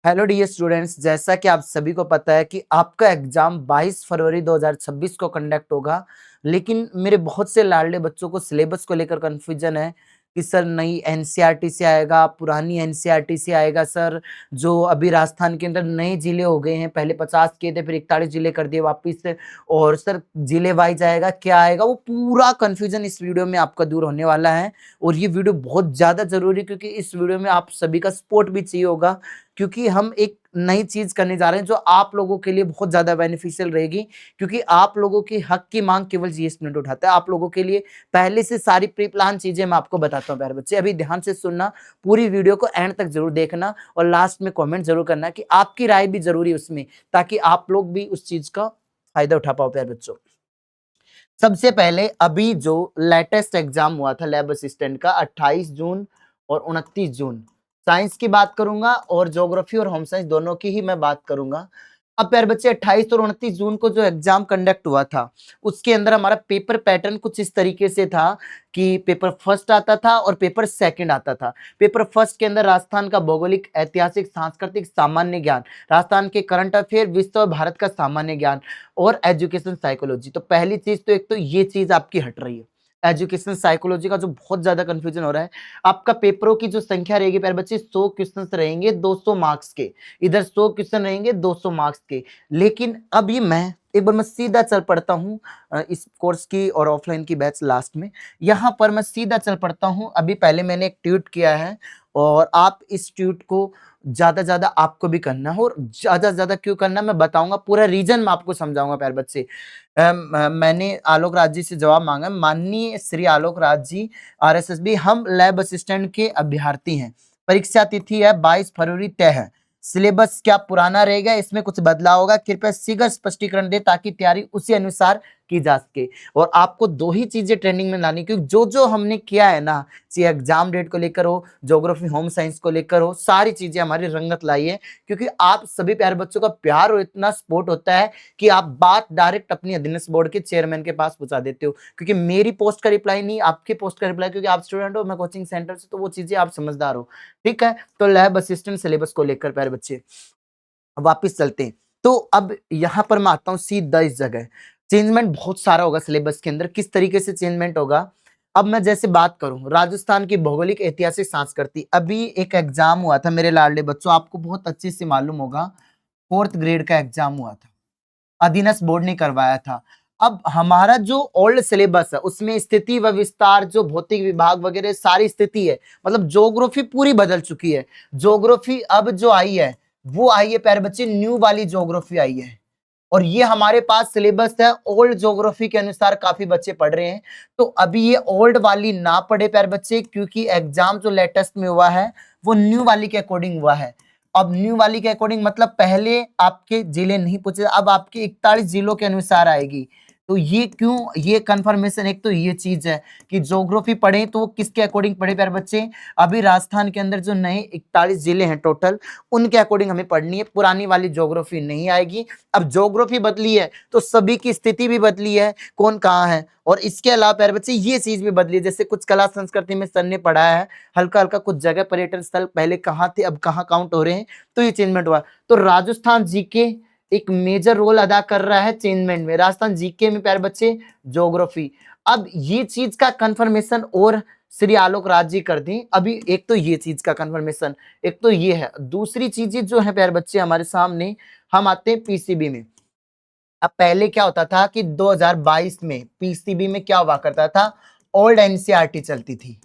Hello dear students, जैसा कि आप सभी को पता है कि आपका एग्जाम 22 फरवरी 2026 को कंडक्ट होगा। लेकिन मेरे बहुत से लाडले बच्चों को सिलेबस को लेकर कंफ्यूजन है कि सर नई एनसीईआरटी से आएगा, पुरानी एनसीईआरटी से आएगा। सर जो अभी राजस्थान के अंदर नए जिले हो गए हैं, पहले 50 किए थे, फिर 41 जिले कर दिए वापिस से। और सर जिले वाइज आएगा, क्या आएगा, वो पूरा कंफ्यूजन इस वीडियो में आपका दूर होने वाला है। और ये वीडियो बहुत ज्यादा जरूरी है क्योंकि इस वीडियो में आप सभी का सपोर्ट भी चाहिए होगा, क्योंकि हम एक नई चीज करने जा रहे हैं जो आप लोगों के लिए बहुत ज्यादा बेनिफिशियल रहेगी। क्योंकि आप लोगों की हक की मांग केवल जीएस स्टूडेंट उठाता है। आप लोगों के लिए पहले से सारी प्री प्लान चीजें मैं आपको बताता हूँ प्यारे बच्चे। अभी ध्यान से सुनना, पूरी वीडियो को एंड तक जरूर देखना और लास्ट में कमेंट जरूर करना कि आपकी राय भी जरूरी है उसमें, ताकि आप लोग भी उस चीज का फायदा उठा पाओ प्यारे बच्चों। सबसे पहले अभी जो लेटेस्ट एग्जाम हुआ था लैब असिस्टेंट का 28 जून और 29 जून, साइंस की बात करूंगा और ज्योग्राफी और होम साइंस दोनों की ही मैं बात करूंगा। अब प्यारे बच्चे 28 और 29 जून को जो एग्जाम कंडक्ट हुआ था उसके अंदर हमारा पेपर पैटर्न कुछ इस तरीके से था कि पेपर फर्स्ट आता था और पेपर सेकंड आता था। पेपर फर्स्ट के अंदर राजस्थान का भौगोलिक, ऐतिहासिक, सांस्कृतिक, सामान्य ज्ञान, राजस्थान के करंट अफेयर, विश्व और भारत का सामान्य ज्ञान और एजुकेशन साइकोलॉजी। तो पहली चीज तो एक तो ये चीज आपकी हट रही है, एजुकेशन साइकोलॉजी का जो बहुत ज्यादा कंफ्यूजन हो रहा है। आपका पेपरों की जो संख्या रहेगी प्यारे बच्चे, 100 क्वेश्चन रहेंगे 200 मार्क्स के, इधर 100 क्वेश्चन रहेंगे 200 मार्क्स के। लेकिन अभी मैं एक बार मैं सीधा चल पड़ता हूँ इस कोर्स की और ऑफलाइन की बैच लास्ट में, यहाँ पर मैं सीधा चल पड़ता हूँ। अभी पहले मैंने एक ट्वीट किया है और आप इस ट्वीट को ज्यादा आपको भी करना है, और ज्यादा क्यों करना मैं बताऊंगा, पूरा रीजन मैं आपको समझाऊंगा प्यारे बच्चे। मैंने आलोक राज जी से जवाब मांगा। माननीय श्री आलोक राज जी, आरएसएसबी, हम लैब असिस्टेंट के अभ्यर्थी हैं। परीक्षा तिथि है 22 फरवरी तय है। सिलेबस क्या पुराना रहेगा, इसमें कुछ बदलाव होगा, कृपया शीघ्र स्पष्टीकरण दे ताकि तैयारी उसी अनुसार की जा सके। और आपको दो ही चीजें ट्रेनिंग में लानी, क्योंकि जो जो हमने किया है ना, चाहे एग्जाम डेट को लेकर हो, ज्योग्राफी होम साइंस को लेकर हो, सारी चीजें हमारी रंगत लाई है। क्योंकि आप सभी प्यारे बच्चों का प्यार और इतना सपोर्ट होता है कि आप बात डायरेक्ट अपनी अध्ययन बोर्ड के चेयरमैन के पास पहुंचा देते हो। क्योंकि मेरी पोस्ट का रिप्लाई नहीं, आपके पोस्ट का रिप्लाई, क्योंकि आप स्टूडेंट हो, मैं कोचिंग सेंटर से, तो वो चीजें आप समझदार हो। ठीक है, तो लैब असिस्टेंट सिलेबस को लेकर प्यारे बच्चे वापिस चलते हैं। तो अब यहां पर मैं आता हूं सीधा इस जगह। चेंजमेंट बहुत सारा होगा सिलेबस के अंदर, किस तरीके से चेंजमेंट होगा। अब मैं जैसे बात करूं राजस्थान की भौगोलिक, ऐतिहासिक, सांस्कृतिक, अभी एक एग्जाम हुआ था मेरे लाडले बच्चों, आपको बहुत अच्छे से मालूम होगा, 4th ग्रेड का एग्जाम हुआ था, अधीनस्थ बोर्ड ने करवाया था। अब हमारा जो ओल्ड सिलेबस है उसमें स्थिति व विस्तार, जो भौतिक विभाग वगैरह सारी स्थिति है, मतलब ज्योग्राफी पूरी बदल चुकी है। ज्योग्राफी अब जो आई है वो आई है प्यारे बच्चे, न्यू वाली ज्योग्राफी आई है। और ये हमारे पास सिलेबस है ओल्ड ज्योग्राफी के अनुसार, काफी बच्चे पढ़ रहे हैं। तो अभी ये ओल्ड वाली ना पढ़े प्यारे बच्चे, क्योंकि एग्जाम जो लेटेस्ट में हुआ है वो न्यू वाली के अकॉर्डिंग हुआ है। अब न्यू वाली के अकॉर्डिंग मतलब पहले आपके जिले नहीं पूछे, अब आपके 41 जिलों के अनुसार आएगी। तो ये क्यों, ये कंफर्मेशन, एक तो ये चीज है कि ज्योग्राफी पढ़े तो वो किसके अकॉर्डिंग पढ़े प्यारे बच्चे। अभी राजस्थान के अंदर जो नए 41 जिले हैं टोटल, उनके अकॉर्डिंग हमें पढ़नी है, पुरानी वाली ज्योग्राफी नहीं आएगी। अब ज्योग्राफी बदली है तो सभी की स्थिति भी बदली है, कौन कहाँ है। और इसके अलावा प्यारे बच्चे ये चीज भी बदली है, जैसे कुछ कला संस्कृति में सर ने पढ़ाया है हल्का हल्का, कुछ जगह पर्यटन स्थल पहले कहाँ थे अब कहाँ काउंट हो रहे हैं, तो ये चेंजमेंट हुआ। तो राजस्थान जीके एक मेजर रोल अदा कर रहा है चेंजमेंट में। राजस्थान जीके में प्यारे बच्चे ज्योग्राफी, अब ये चीज का कंफर्मेशन और श्री आलोक राज जी कर दी। अभी एक तो ये चीज का कंफर्मेशन, एक तो ये है। दूसरी चीजें जो है प्यारे बच्चे हमारे सामने, हम आते हैं पीसीबी में। अब पहले क्या होता था कि 2022 में पीसीबी में क्या हुआ करता था, ओल्ड एनसीईआरटी चलती थी।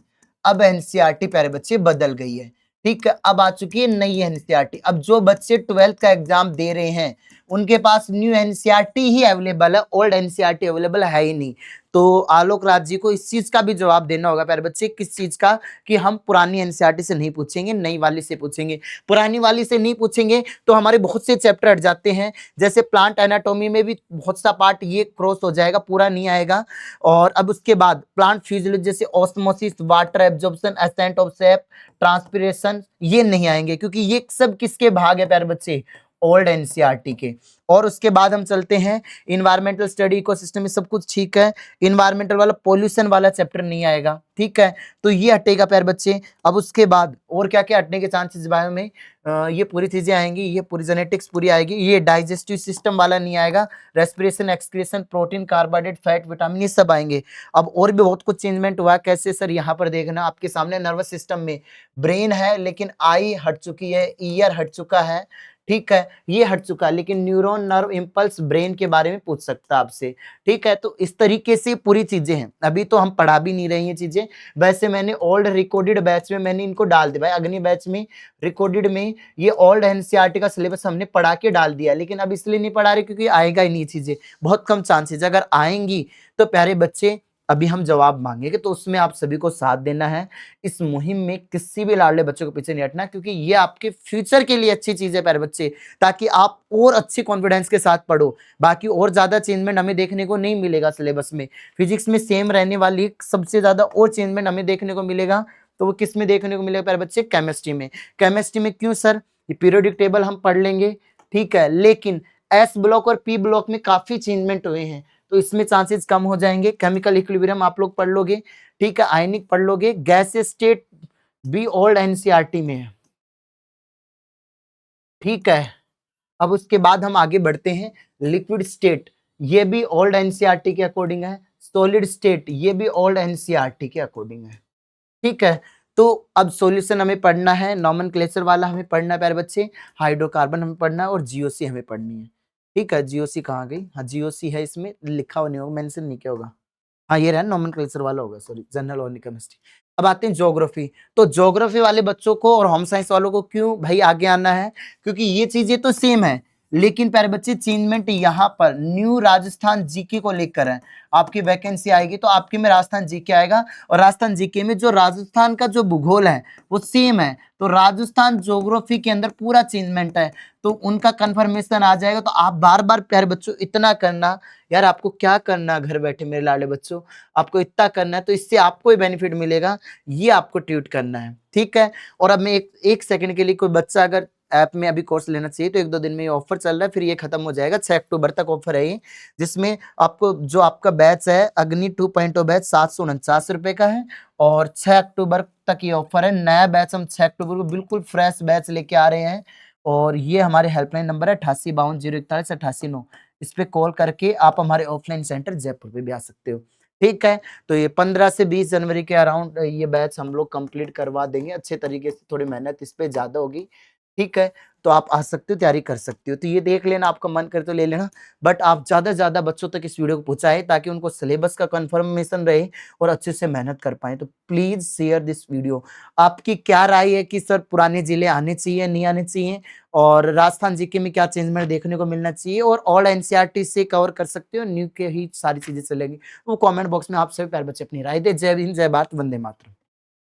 अब एनसीईआरटी प्यारे बच्चे बदल गई है। ठीक है, अब आ चुकी है नई एनसीईआरटी। अब जो बच्चे 12th का एग्जाम दे रहे हैं उनके पास न्यू एनसीईआरटी ही अवेलेबल है, ओल्ड एनसीईआरटी अवेलेबल है ही नहीं। तो आलोक राज जी को इस चीज का भी जवाब देना होगा प्यारे बच्चे, किस चीज का, कि हम पुरानी एनसीईआरटी से नहीं पूछेंगे, नई वाली से पूछेंगे। पुरानी वाली से नहीं पूछेंगे तो हमारे बहुत से चैप्टर हट जाते हैं, जैसे प्लांट एनाटॉमी में भी बहुत सा पार्ट ये क्रॉस हो जाएगा, पूरा नहीं आएगा। और अब उसके बाद प्लांट फिजियोलॉजी जैसे osmosis, water absorption, ascent of sap, transpiration, ये नहीं आएंगे, क्योंकि ये सब किसके भाग है प्यारे बच्चे, ओल्ड एनसीईआरटी के। और उसके बाद हम चलते हैं इन्वायरमेंटल स्टडी, इकोसिस्टम में सब कुछ ठीक है, इन्वायरमेंटल वाला पॉल्यूशन वाला चैप्टर नहीं आएगा, ठीक है, तो ये हटेगा प्यारे बच्चे। अब उसके बाद और क्या क्या हटने के चांसेस बायो में, ये पूरी चीजें आएंगी, ये पूरी जेनेटिक्स पूरी आएगी, ये डाइजेस्टिव सिस्टम वाला नहीं आएगा, respiration, excretion, protein, carbohydrate, fat, vitamin, ये सब आएंगे। अब और भी बहुत कुछ चेंजमेंट हुआ है, कैसे सर, यहाँ पर देखना आपके सामने, नर्वस सिस्टम में ब्रेन है लेकिन आई हट चुकी है, ईयर हट चुका है, ठीक है, ये हट चुका है, लेकिन न्यूरॉन, नर्व, इंपल्स, ब्रेन के बारे में पूछ सकता है आपसे, ठीक है। तो इस तरीके से पूरी चीजें हैं, अभी तो हम पढ़ा भी नहीं रही हैं चीजें, वैसे मैंने ओल्ड रिकॉर्डेड बैच में मैंने इनको डाल दिया भाई, अग्नि बैच में रिकॉर्डेड में ये ओल्ड एनसीईआरटी का सिलेबस हमने पढ़ा के डाल दिया, लेकिन अब इसलिए नहीं पढ़ा रहे क्योंकि आएगा ही नहीं चीजें, बहुत कम चांसेस, अगर आएंगी तो प्यारे बच्चे अभी हम जवाब मांगेंगे, तो उसमें आप सभी को साथ देना है। इस मुहिम में किसी भी लाडले बच्चे को पीछे नहीं हटना, क्योंकि ये आपके फ्यूचर के लिए अच्छी चीज है प्यारे बच्चे, ताकि आप और अच्छे कॉन्फिडेंस के साथ पढ़ो। बाकी और ज्यादा चेंजमेंट हमें देखने को नहीं मिलेगा सिलेबस में, फिजिक्स में सेम रहने वाली सबसे ज्यादा और चेंजमेंट हमें देखने को मिलेगा, तो वो किस में देखने को मिलेगा प्यारे बच्चे, केमिस्ट्री में। केमिस्ट्री में क्यों सर, ये पीरियोडिक टेबल हम पढ़ लेंगे, ठीक है, लेकिन एस ब्लॉक और पी ब्लॉक में काफी चेंजमेंट हुए हैं, तो इसमें चांसेस कम हो जाएंगे। केमिकल इक्विलिब्रियम आप लोग पढ़ लोगे, ठीक है, आयनिक पढ़ लोगे, गैस स्टेट भी ओल्ड एनसीईआरटी में है, ठीक है। अब उसके बाद हम आगे बढ़ते हैं, लिक्विड स्टेट ये भी ओल्ड एनसीईआरटी के अकॉर्डिंग है, सॉलिड स्टेट ये भी ओल्ड एनसीईआरटी के अकॉर्डिंग है, ठीक है। तो अब सॉल्यूशन हमें पढ़ना है, नॉमेनक्लेचर वाला हमें पढ़ना है प्यारे बच्चे, हाइड्रोकार्बन हमें पढ़ना है और जीओसी हमें पढ़नी है, ठीक है। जीओसी कहाँ गई, हाँ जीओसी है, इसमें लिखा हुआ नहीं होगा, मेंशन नहीं किया होगा, हाँ ये रहा, नॉमेनक्लेचर वाला होगा, सॉरी, जनरल ऑर्गेनिक केमिस्ट्री। अब आते हैं ज्योग्राफी, तो ज्योग्राफी वाले बच्चों को और होम साइंस वालों को क्यों भाई आगे आना है, क्योंकि ये चीजें तो सेम है, लेकिन प्यारे बच्चे चेंजमेंट यहाँ पर न्यू राजस्थान जीके को लेकर है। आपकी वैकेंसी आएगी तो आपके में राजस्थान जीके आएगा, और राजस्थान जीके में जो राजस्थान का जो भूगोल है वो सेम है, तो राजस्थान ज्योग्राफी के अंदर पूरा चेंजमेंट है, तो उनका कंफर्मेशन आ जाएगा। तो आप बार बार प्यारे बच्चों इतना करना, यार आपको क्या करना घर बैठे मेरे लाडले बच्चों, आपको इतना करना है, तो इससे आपको ही बेनिफिट मिलेगा, ये आपको ट्वीट करना है, ठीक है। और अब मैं एक सेकंड के लिए, कोई बच्चा अगर ऐप में अभी कोर्स लेना चाहिए तो 1-2 दिन में ये ऑफर चल रहा है, फिर ये खत्म हो जाएगा, 6 अक्टूबर तक ऑफर है ये, जिसमें आपको जो आपका बैच है अग्नि 2.0 बैच 749 रुपए का है, और 6 अक्टूबर तक ये ऑफर है। नया बैच हम 6 अक्टूबर को बिल्कुल फ्रेश बैच लेके आ रहे हैं, और ये हमारे हेल्पलाइन नंबर है 8852014889, इस पे कॉल करके आप हमारे ऑफलाइन सेंटर जयपुर पे भी आ सकते हो, ठीक है। तो ये 15 से 20 जनवरी के अराउंड ये बैच हम लोग कंप्लीट करवा देंगे अच्छे तरीके से, थोड़ी मेहनत इस पे ज्यादा होगी, ठीक है। तो आप आ सकते हो, तैयारी कर सकते हो, तो ये देख लेना, आपका मन करे तो ले लेना, बट आप ज्यादा से ज्यादा बच्चों तक इस वीडियो को पहुंचाएं ताकि उनको सिलेबस का कंफर्मेशन रहे और अच्छे से मेहनत कर पाए। तो प्लीज शेयर दिस वीडियो। आपकी क्या राय है कि सर पुराने जिले आने चाहिए, नहीं आने चाहिए, और राजस्थान जीके में क्या चेंजमेंट देखने को मिलना चाहिए, और ऑल एनसीईआरटी से कवर कर सकते हो, न्यू के ही सारी चीजें चलेगी, वो कमेंट बॉक्स में आप सभी प्यारे बच्चे अपनी राय दे। जय हिंद, जय भारत, वंदे मातरम।